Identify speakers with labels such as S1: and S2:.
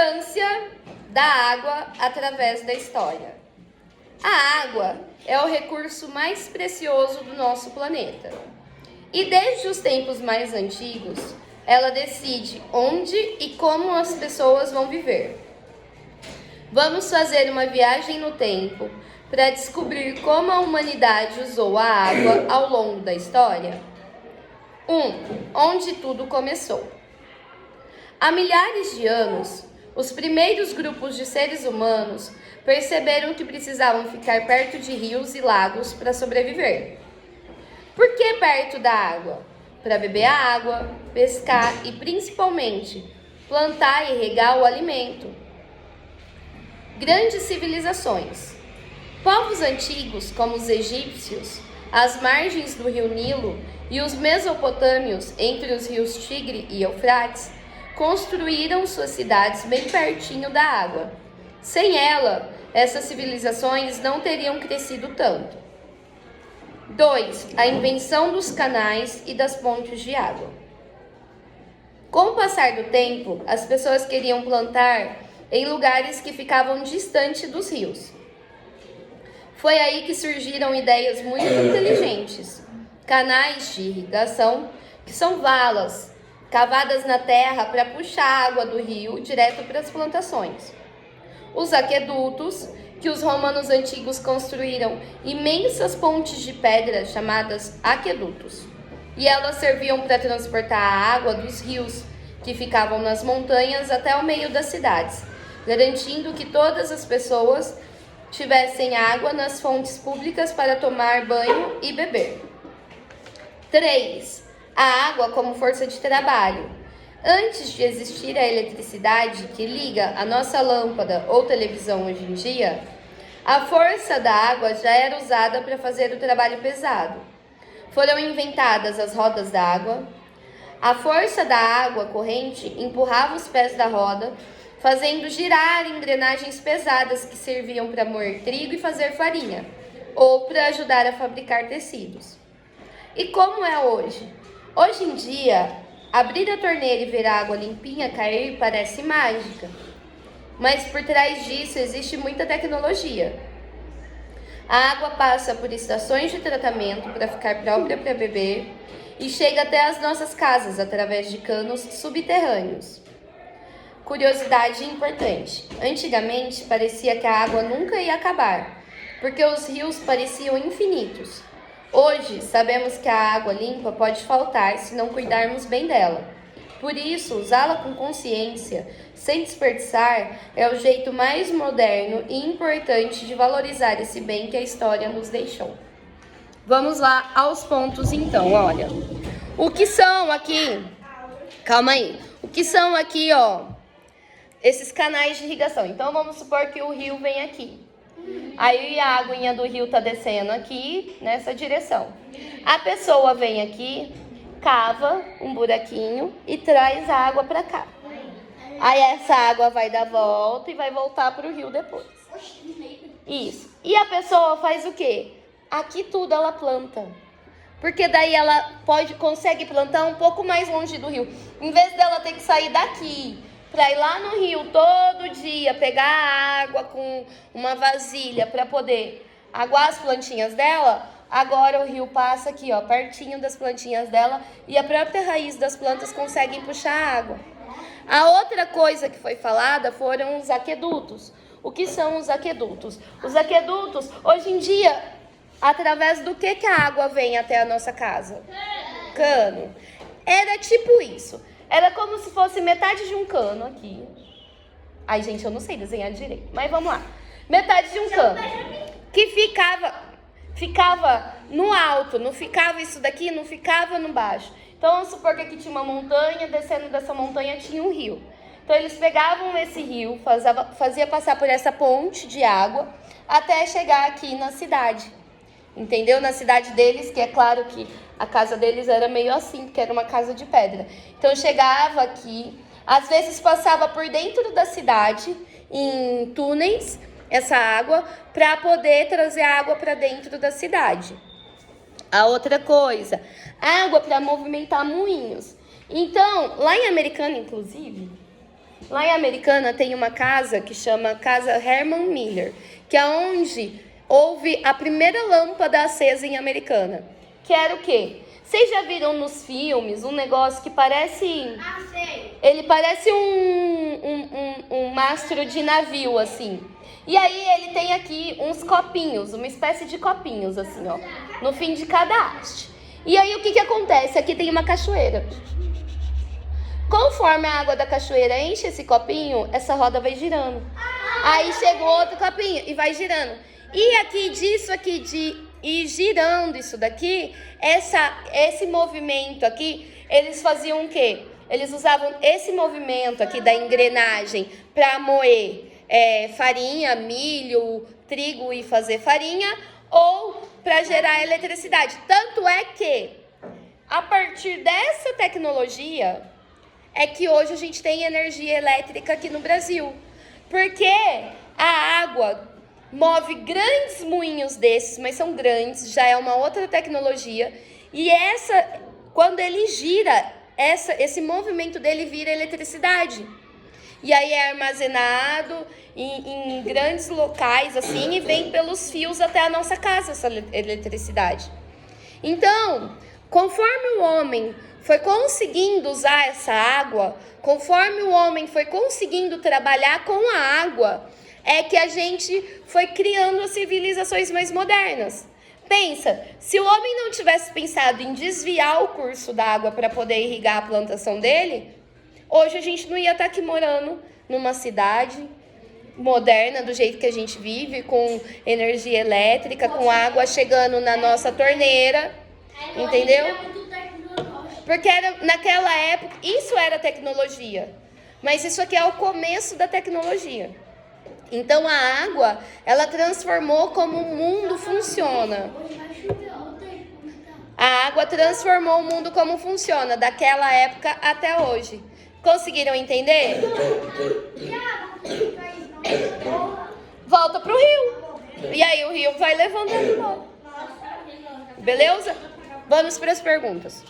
S1: importância da água através da história. A água é o recurso mais precioso do nosso planeta. E desde os tempos mais antigos, ela decide onde e como as pessoas vão viver. Vamos fazer uma viagem no tempo para descobrir como a humanidade usou a água ao longo da história. 1. Onde tudo começou. Há milhares de anos, os primeiros grupos de seres humanos perceberam que precisavam ficar perto de rios e lagos para sobreviver. Por que perto da água? Para beber a água, pescar e, principalmente, plantar e regar o alimento. Grandes civilizações. Povos antigos, como os egípcios, às margens do rio Nilo e os mesopotâmios, entre os rios Tigre e Eufrates, construíram suas cidades bem pertinho da água. Sem ela, essas civilizações não teriam crescido tanto. 2. A invenção dos canais e das pontes de água. Com o passar do tempo, as pessoas queriam plantar em lugares que ficavam distante dos rios. Foi aí que surgiram ideias muito inteligentes. Canais de irrigação, que são valas cavadas na terra para puxar a água do rio direto para as plantações. Os aquedutos, que os romanos antigos construíram imensas pontes de pedra chamadas aquedutos. E elas serviam para transportar a água dos rios, que ficavam nas montanhas, até o meio das cidades, garantindo que todas as pessoas tivessem água nas fontes públicas para tomar banho e beber. 3. A água como força de trabalho. Antes de existir a eletricidade que liga a nossa lâmpada ou televisão hoje em dia, a força da água já era usada para fazer o trabalho pesado. Foram inventadas as rodas d'água. A força da água corrente empurrava os pés da roda, fazendo girar engrenagens pesadas que serviam para moer trigo e fazer farinha, ou para ajudar a fabricar tecidos. E como é hoje? Hoje em dia, abrir a torneira e ver a água limpinha cair parece mágica. Mas por trás disso existe muita tecnologia. A água passa por estações de tratamento para ficar própria para beber e chega até as nossas casas através de canos subterrâneos. Curiosidade importante: antigamente parecia que a água nunca ia acabar, porque os rios pareciam infinitos. Hoje, sabemos que a água limpa pode faltar se não cuidarmos bem dela. Por isso, usá-la com consciência, sem desperdiçar, é o jeito mais moderno e importante de valorizar esse bem que a história nos deixou. Vamos lá aos pontos então, olha. O que são aqui? Calma aí. O que são aqui, ó? Esses canais de irrigação. Então, vamos supor que o rio vem aqui. Aí a aguinha do rio tá descendo aqui, nessa direção. A pessoa vem aqui, cava um buraquinho e traz a água para cá. Aí essa água vai dar volta e vai voltar pro rio depois. Isso. E a pessoa faz o quê? Aqui tudo ela planta. Porque daí ela consegue plantar um pouco mais longe do rio. Em vez dela ter que sair daqui para ir lá no rio todo dia, pegar a água com uma vasilha para poder aguar as plantinhas dela, agora o rio passa aqui, ó, pertinho das plantinhas dela e a própria raiz das plantas consegue puxar a água. A outra coisa que foi falada foram os aquedutos. O que são os aquedutos? Os aquedutos, hoje em dia, através do que a água vem até a nossa casa? Cano. Era tipo isso. Era como se fosse metade de um cano aqui. Ai, gente, eu não sei desenhar direito, mas vamos lá. Metade de um cano que ficava no alto, não ficava isso daqui, não ficava no baixo. Então, vamos supor que aqui tinha uma montanha, descendo dessa montanha tinha um rio. Então, eles pegavam esse rio, fazia passar por essa ponte de água, até chegar aqui na cidade. Entendeu? Na cidade deles, que é claro que a casa deles era meio assim, porque era uma casa de pedra. Então, chegava aqui, às vezes passava por dentro da cidade, em túneis, essa água, para poder trazer a água para dentro da cidade. A outra coisa, água para movimentar moinhos. Então, lá em Americana, inclusive, Lá em Americana tem uma casa que chama Casa Herman Miller, que é onde houve a primeira lâmpada acesa em Americana. Que era o quê? Vocês já viram nos filmes um negócio que parece...
S2: sei.
S1: Ele parece um mastro de navio, assim. E aí ele tem aqui uns copinhos, uma espécie de copinhos, assim, ó, no fim de cada haste. E aí o que acontece? Aqui tem uma cachoeira. Conforme a água da cachoeira enche esse copinho, essa roda vai girando. Aí chega outro copinho e vai girando. E aqui disso aqui, e girando isso daqui, esse movimento aqui, eles faziam o quê? Eles usavam esse movimento aqui da engrenagem para moer farinha, milho, trigo e fazer farinha, ou para gerar eletricidade. Tanto é que, a partir dessa tecnologia, é que hoje a gente tem energia elétrica aqui no Brasil. Porque a água move grandes moinhos desses, mas são grandes, já é uma outra tecnologia. E quando ele gira, esse movimento dele vira eletricidade. E aí é armazenado em grandes locais, assim, e vem pelos fios até a nossa casa, essa eletricidade. Então, conforme o homem foi conseguindo usar essa água, conforme o homem foi conseguindo trabalhar com a água, é que a gente foi criando as civilizações mais modernas. Pensa, se o homem não tivesse pensado em desviar o curso da água para poder irrigar a plantação dele, hoje a gente não ia estar aqui morando numa cidade moderna, do jeito que a gente vive, com energia elétrica, com água chegando na nossa torneira, entendeu? Porque naquela época, isso era tecnologia, mas isso aqui é o começo da tecnologia. Então a água, ela transformou como o mundo funciona. A água transformou o mundo como funciona, daquela época até hoje. Conseguiram entender? Volta pro rio. E aí o rio vai levando ela embora. Beleza? Vamos para as perguntas.